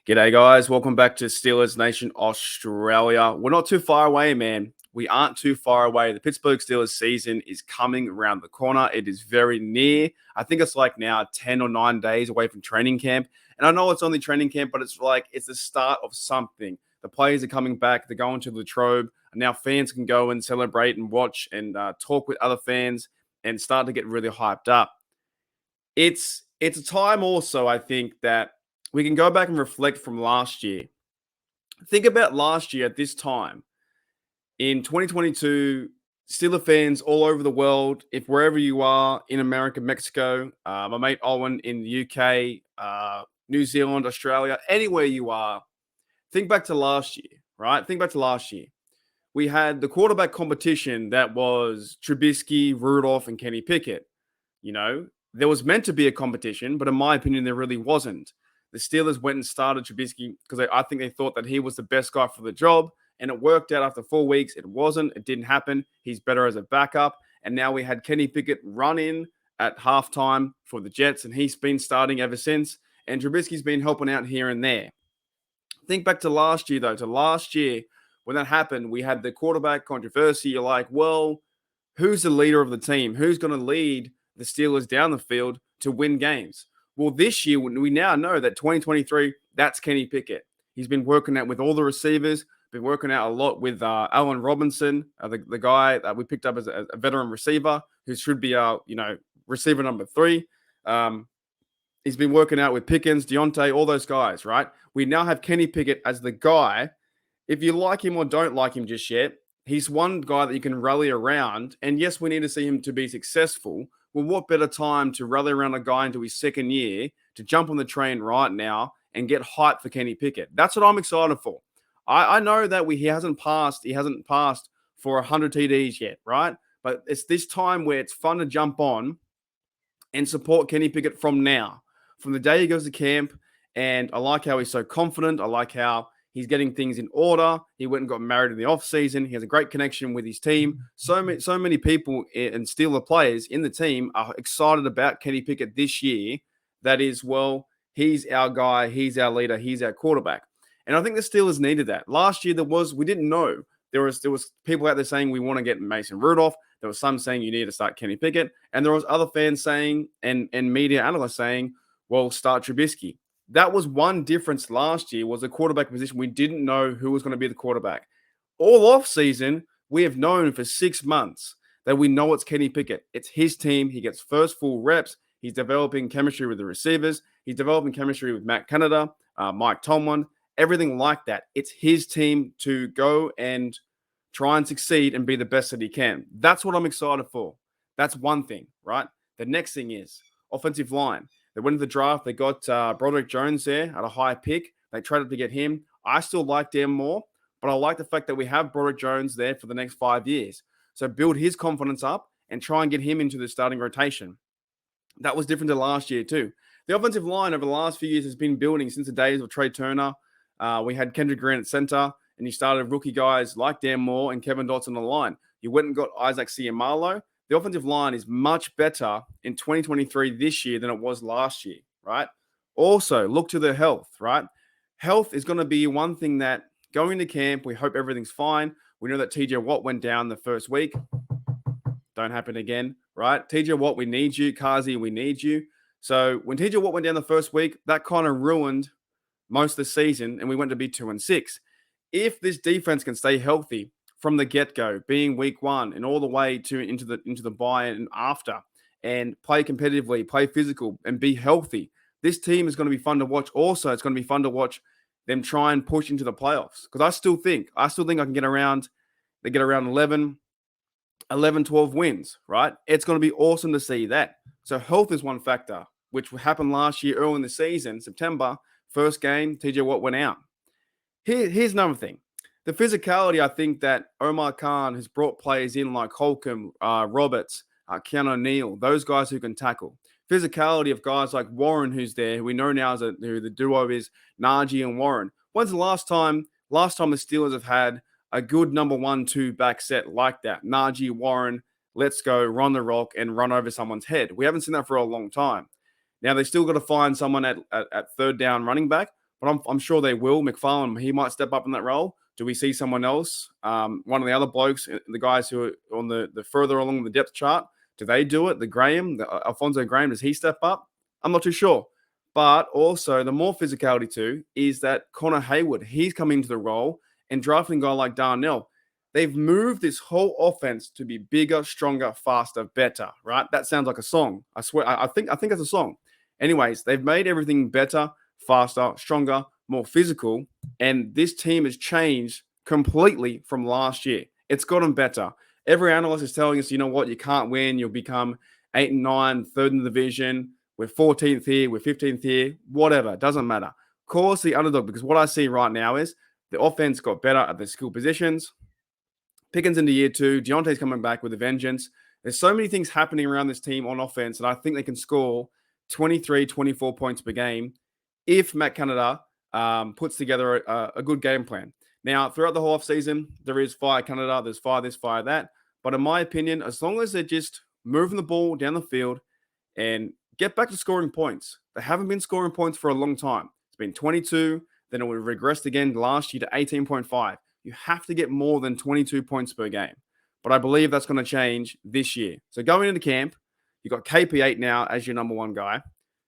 G'day, guys. Welcome back to Steelers Nation Australia. We're not too far away, man. We aren't too far away. The Pittsburgh Steelers season is coming around the corner. It is very near. I think it's like now 10 or 9 days away from training camp. And I know it's only training camp, but it's like it's the start of something. The players are coming back. They're going to Latrobe. And now fans can go and celebrate and watch and talk with other fans and start to get really hyped up. It's a time also, I think, that we can go back and reflect from last year. Think about last year at this time in 2022, Steeler fans all over the world, if wherever you are in America, Mexico, my mate Owen in the UK, New Zealand, Australia, anywhere you are, think back to last year, right? Think back to last year. We had the quarterback competition that was Trubisky, Rudolph, and Kenny Pickett. You know, there was meant to be a competition, but in my opinion, there really wasn't. The Steelers went and started Trubisky because I think they thought that he was the best guy for the job, and it worked out after 4 weeks. It wasn't. It didn't happen. He's better as a backup. And now we had Kenny Pickett run in at halftime for the Jets, and he's been starting ever since. And Trubisky's been helping out here and there. Think back to last year, though. To last year, when that happened, we had the quarterback controversy. You're like, well, who's the leader of the team? Who's going to lead the Steelers down the field to win games? Well, this year, we now know that 2023, that's Kenny Pickett. He's been working out with all the receivers, been working out a lot with Allen Robinson, the guy that we picked up as a veteran receiver who should be our, receiver number 3. He's been working out with Pickens, Deontay, all those guys, right? We now have Kenny Pickett as the guy. If you like him or don't like him just yet, he's one guy that you can rally around. And yes, we need to see him to be successful. Well, what better time to rally around a guy into his second year to jump on the train right now and get hyped for Kenny Pickett? That's what I'm excited for. I know that he hasn't passed for 100 TDs yet, right? But it's this time where it's fun to jump on and support Kenny Pickett from now, from the day he goes to camp. And I like how he's so confident. I like how he's getting things in order. He went and got married in the offseason. He has a great connection with his team. So many people and Steeler players in the team are excited about Kenny Pickett this year. That is, well, he's our guy. He's our leader. He's our quarterback. And I think the Steelers needed that. Last year, we didn't know. There was people out there saying we want to get Mason Rudolph. There was some saying you need to start Kenny Pickett. And there was other fans saying and media analysts saying, well, start Trubisky. That was one difference last year, was the quarterback position. We didn't know who was going to be the quarterback. All off season, we have known for 6 months that we know it's Kenny Pickett. It's his team. He gets first full reps. He's developing chemistry with the receivers. He's developing chemistry with Matt Canada, Mike Tomlin, everything like that. It's his team to go and try and succeed and be the best that he can. That's what I'm excited for. That's one thing, right? The next thing is offensive line. They went to the draft. They got Broderick Jones there at a high pick. They traded to get him. I still like Dan more, but I like the fact that we have Broderick Jones there for the next 5 years. So build his confidence up and try and get him into the starting rotation. That was different to last year too. The offensive line over the last few years has been building since the days of Trey Turner. We had Kendrick Grant at center, and you started rookie guys like Dan Moore and Kevin Dotson on the line. You went and got Isaac Seumalo. The offensive line is much better in 2023 this year than it was last year, right? Also, look to their health, right? Health is going to be one thing that going into camp, we hope everything's fine. We know that TJ Watt went down the first week. Don't happen again, right? TJ Watt, we need you. Kazi, we need you. So when TJ Watt went down the first week, that kind of ruined most of the season, and we went to be 2-6. If this defense can stay healthy from the get-go, being week 1 and all the way into the bye and after, and play competitively, play physical, and be healthy, this team is going to be fun to watch. Also, it's going to be fun to watch them try and push into the playoffs, because I still think I can get around. They get around 11, 12 wins, right? It's going to be awesome to see that. So health is one factor, which happened last year early in the season, September. First game, TJ Watt went out. Here's another thing. The physicality, I think that Omar Khan has brought players in like Holcomb, Roberts, Keanu Neal, those guys who can tackle. Physicality of guys like Warren, who's there, who we know now who the duo is, Najee and Warren. When's the last time the Steelers have had a good number 1-2 back set like that? Najee, Warren, let's go, run the rock and run over someone's head. We haven't seen that for a long time. Now, they still got to find someone at third down running back, but I'm sure they will. McFarland, he might step up in that role. Do we see someone else? One of the other blokes, the guys who are on the further along the depth chart, do they do it? Alfonso Graham, does he step up? I'm not too sure. But also, the more physicality too is that Connor Hayward, he's coming into the role and drafting a guy like Darnell. They've moved this whole offense to be bigger, stronger, faster, better, right? That sounds like a song. I swear, I think it's a song. Anyways, they've made everything better, faster, stronger, more physical, and this team has changed completely from last year. It's gotten better. Every analyst is telling us, you know what, you can't win. You'll become 8 and 9, third in the division. We're 14th here, we're 15th here, whatever. It doesn't matter. Call us the underdog, because what I see right now is the offense got better at the skill positions. Pickens into year 2. Deontay's coming back with a vengeance. There's so many things happening around this team on offense, and I think they can score 23, 24 points per game if Matt Canada puts together a good game plan. Now, throughout the whole offseason, there is fire Canada, there's fire this, fire that. But in my opinion, as long as they're just moving the ball down the field and get back to scoring points. They haven't been scoring points for a long time. It's been 22, then it regressed again last year to 18.5. You have to get more than 22 points per game. But I believe that's going to change this year. So going into camp, you've got KP8 now as your number one guy.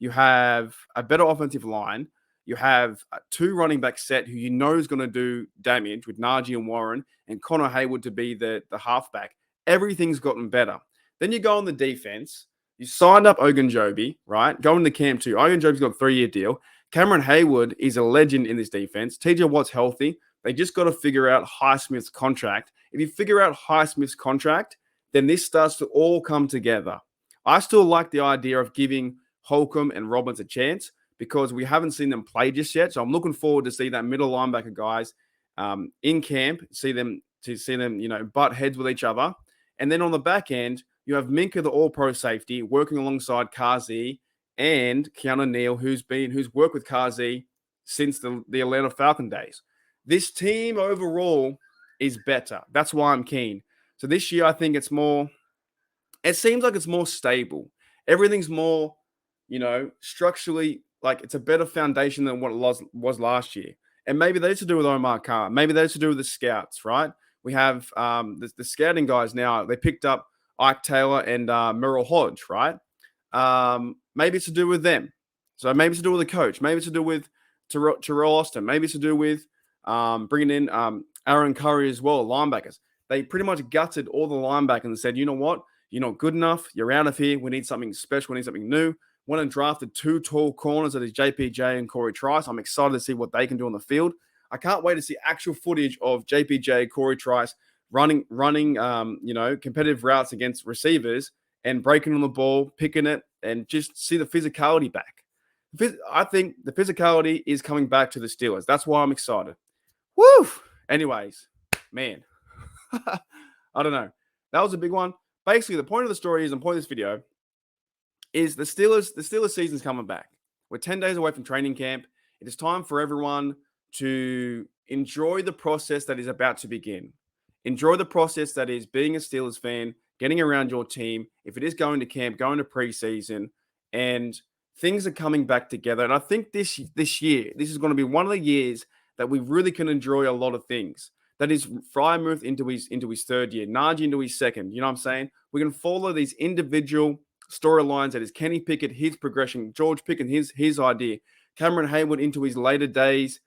You have a better offensive line. You have a 2 running back set who you know is going to do damage with Najee and Warren, and Connor Hayward to be the halfback. Everything's gotten better. Then you go on the defense. You signed up Ogunjobi, right? Going to camp too. Ogunjobi's got a 3-year deal. Cameron Hayward is a legend in this defense. TJ Watt's healthy. They just got to figure out Highsmith's contract. If you figure out Highsmith's contract, then this starts to all come together. I still like the idea of giving Holcomb and Robbins a chance because we haven't seen them play just yet. So I'm looking forward to see that middle linebacker guys in camp, see them, butt heads with each other. And then on the back end, you have Minka, the all-pro safety, working alongside Kazi and Keanu Neal, who's worked with Kazi since the Atlanta Falcon days. This team overall is better. That's why I'm keen. So this year, I think it seems like it's more stable. Everything's more, structurally, like it's a better foundation than what it was last year. And maybe that's to do with Omar Khan. Maybe that's to do with the scouts, right? We have the scouting guys now. They picked up Ike Taylor and Merrill Hodge, right? Maybe it's to do with them. So maybe it's to do with the coach. Maybe it's to do with Terrell Austin. Maybe it's to do with bringing in Aaron Curry as well, linebackers. They pretty much gutted all the linebackers and said, you know what? You're not good enough. You're out of here. We need something special. We need something new. Went and drafted 2 tall corners, that is JPJ and Corey Trice. I'm excited to see what they can do on the field. I can't wait to see actual footage of JPJ, Corey Trice running, competitive routes against receivers and breaking on the ball, picking it, and just see the physicality back. I think the physicality is coming back to the Steelers. That's why I'm excited. Woo! Anyways, man, I don't know. That was a big one. Basically, the point of the story is, and the point of this video is the Steelers season's coming back. We're 10 days away from training camp. It is time for everyone to enjoy the process that is about to begin. Enjoy the process that is being a Steelers fan, getting around your team. If it is going to camp, going to preseason, and things are coming back together. And I think this year, this is going to be one of the years that we really can enjoy a lot of things. That is Freiermuth into his third year, Najee into his second. You know what I'm saying? We can follow these individual storylines. That is Kenny Pickett, his progression, George Pickett, his idea, Cameron Hayward into his later days.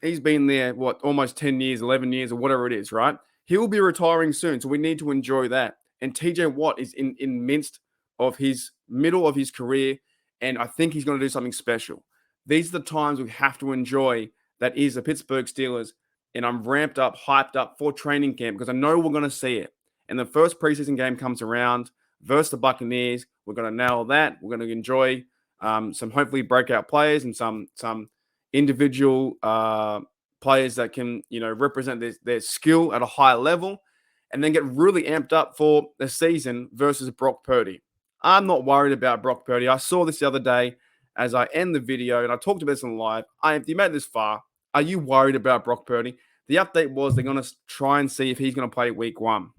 He's been there, almost 10 years, 11 years, or whatever it is, right? He will be retiring soon, so we need to enjoy that. And TJ Watt is in midst of his middle of his career, and I think he's going to do something special. These are the times we have to enjoy. That is the Pittsburgh Steelers, and I'm ramped up, hyped up for training camp because I know we're going to see it. And the first preseason game comes around versus the Buccaneers. We're going to nail that. We're going to enjoy some hopefully breakout players and some individual players that can, represent their skill at a high level, and then get really amped up for the season versus Brock Purdy. I'm not worried about Brock Purdy. I saw this the other day as I end the video, and I talked about this on live. If you made it this far, are you worried about Brock Purdy? The update was they're going to try and see if he's going to play week 1.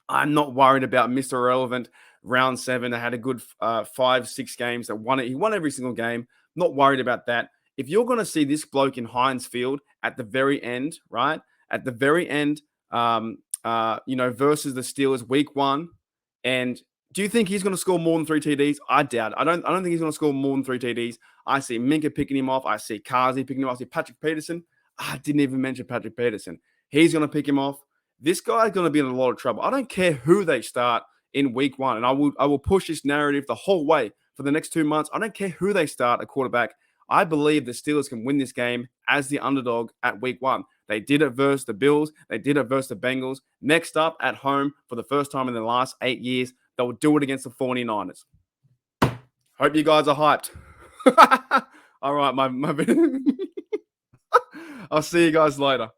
I'm not worried about Mr. Irrelevant round 7. I had a good 5-6 games that won it. He won every single game. Not worried about that. if you're going to see this bloke in Heinz Field at the very end, right? At the very end, versus the Steelers week 1, and do you think he's going to score more than 3 TDs? I doubt it. I don't think he's going to score more than 3 TDs. I see Minka picking him off. I see Kazi picking him off. I see Patrick Peterson. I didn't even mention Patrick Peterson. He's going to pick him off. This guy's going to be in a lot of trouble. I don't care who they start in week 1, and I will push this narrative the whole way for the next 2 months. I don't care who they start at quarterback. I believe the Steelers can win this game as the underdog at week 1. They did it versus the Bills. They did it versus the Bengals. Next up, at home, for the first time in the last 8 years, they will do it against the 49ers. Hope you guys are hyped. All right, my I'll see you guys later.